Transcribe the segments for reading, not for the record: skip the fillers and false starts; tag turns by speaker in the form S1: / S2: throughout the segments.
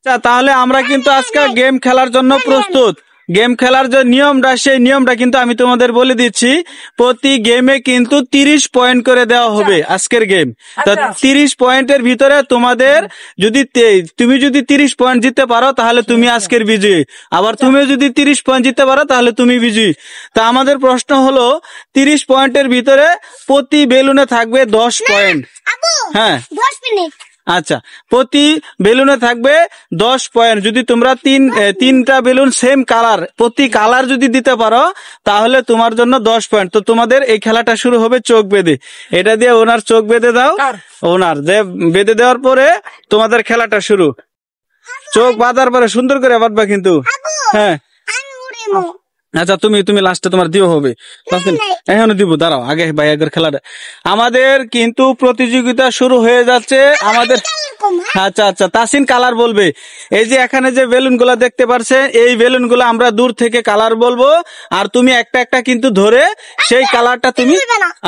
S1: আচ্ছা, তাহলে আমরা কিন্তু আজকে গেম খেলার জন্য প্রস্তুত। গেম খেলার যে নিয়মটা, সেই নিয়মটা কিন্তু আমি তোমাদের বলে দিচ্ছি। প্রতি গেমে কিন্তু 30 পয়েন্ট করে দেওয়া হবে আজকের গেম। তো 30 পয়েন্টের ভিতরে তোমাদের তুমি যদি 30 পয়েন্ট জিততে পারো তাহলে তুমি আজকের বিজয়ী, আবার তুমি যদি 30 পয়েন্ট জিততে পারো তাহলে তুমি বিজয়ী। তা আমাদের প্রশ্ন হলো 30 পয়েন্টের ভিতরে প্রতি বেলুনে থাকবে 10 পয়েন্ট। হ্যাঁ,
S2: 10 মিনিট।
S1: আচ্ছা, প্রতি বেলুনে থাকবে 10 পয়েন্ট। যদি তোমরা তিনটা বেলুন সেম কালার, প্রতি কালার যদি দিতে পারো তাহলে তোমার জন্য 10 পয়েন্ট। তো তোমাদের এই খেলাটা শুরু হবে চোখ বেঁধে। এটা দিয়ে ওনার চোখ বেঁধে দাও। ওনার বেঁধে দেওয়ার পরে তোমাদের খেলাটা শুরু। চোখ বাঁধার পরে সুন্দর করে বাঁধবা কিন্তু। হ্যাঁ, আচ্ছা, তুমি লাস্টে তোমার দিও হবে। এখন দিব, দাঁড়াও আগে ভাইয়াদের খেলাটা। আমাদের কিন্তু প্রতিযোগিতা শুরু হয়ে যাচ্ছে আমাদের। আচ্ছা আচ্ছা, তাসিন কালার বলবে। এই যে এখানে যে বেলুন গুলা দেখতে পারছেন, এই বেলুন গুলা আমরা দূর থেকে কালার বলবো, আর তুমি একটা একটা কিন্তু ধরে সেই কালারটা তুমি।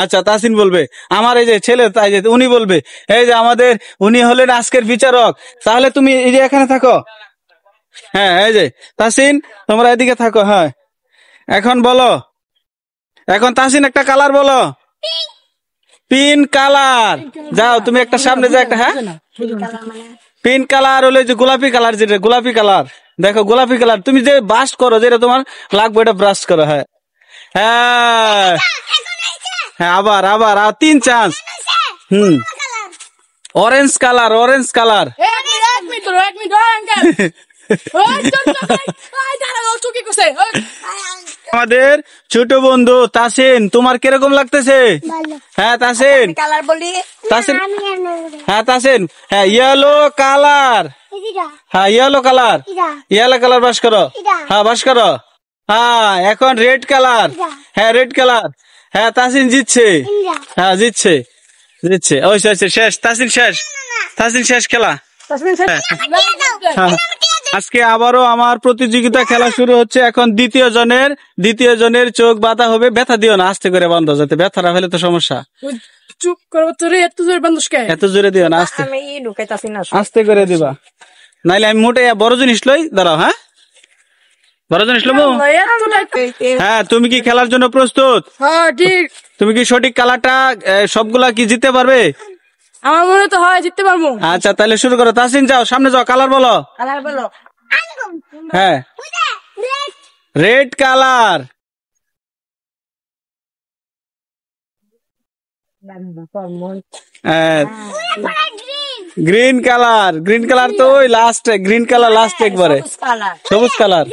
S1: আচ্ছা, তাসিন বলবে। আমার এই যে ছেলে, তাই যে উনি বলবে। এই যে আমাদের উনি হলেন আজকের বিচারক। তাহলে তুমি এই যে এখানে থাকো। হ্যাঁ, এই যে তাসিন, তোমরা এদিকে থাকো। হ্যাঁ, এখন বলো, এখন তাসিন একটা কালার বলো। Pink colour. যাও তুমি একটা সামনে যাও একটা। হ্যাঁ, পিঙ্ক কালার হলো যে গোলাপি কালার, যেটা গোলাপি কালার। দেখো গোলাপি কালার, তুমি যে ব্রাশ করো, যেটা তোমার লাগবে এটা ব্রাশ করো। হ্যাঁ হ্যাঁ হ্যাঁ, আবার আবার 3 chance. Orange colour, orange colour. আমাদের ছোট বন্ধু তাসিন, তোমার কিরকম লাগতেছে? হ্যাঁ তাসিন, তাসিন, হ্যাঁ তাসিন, হ্যাঁ ইয়েলো কালার। হ্যাঁ ইয়েলো কালার, ইয়েলো কালার বাস করো। হ্যাঁ বাস করো। হ্যাঁ, এখন রেড কালার। হ্যাঁ রেড কালার। হ্যাঁ তাসিন জিতছে। হ্যাঁ জিতছে, জিতছে। ওই শেষ, তাসিন শেষ, তাসিন শেষ খেলা। আজকে আবারও আমার প্রতিযোগিতা খেলা শুরু হচ্ছে। এখন দ্বিতীয় জনের চোখ বাঁধা হবে। ব্যথা দিও না, আস্তে করে বাঁধো, যাতে ব্যথাটা হলে তো সমস্যা।
S3: চুপ করো তোরে, এত জোরে বান্ধস কে?
S1: এত জোরে দিও না, আস্তে আস্তে করে দিবা, নাইলে আমি মোটে বড় জিনিস লই। দাঁড়াও। হ্যাঁ, বড় জিনিস লবো। হ্যাঁ, তুমি কি খেলার জন্য প্রস্তুত?
S3: হ্যাঁ ঠিক।
S1: তুমি কি সঠিক কালারটা সবগুলা কি জিততে পারবে?
S3: আমার মনে তো হয় জিততে পারবো।
S1: আচ্ছা, তাহলে শুরু করো। তাসিন যাও, সামনে যাও, কালার বলো। হ্যাঁ, red colour. Green colour, green colour তো ওই লাস্টে, গ্রিন কালার লাস্ট একবারে। সবুজ কালার।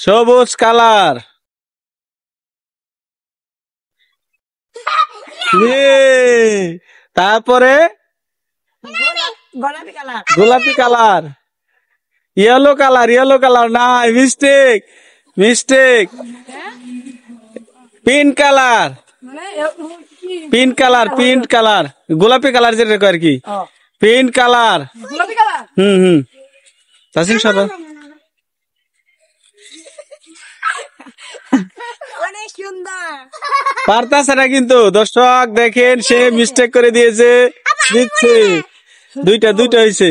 S1: সবুজ কালার। তারপরে গোলাপি colour. Yellow colour, yellow colour না, mistake, mistake. Pink colour, pink colour, pink colour. গোলাপি কালার যেটা আর কি, পিঙ্ক কালার। তাসিন সরো। পারতাছে না কিন্তু, দর্শক দেখেন, সে মিস্টেক করে দিয়েছে, দিচ্ছে। দুইটা হয়েছে।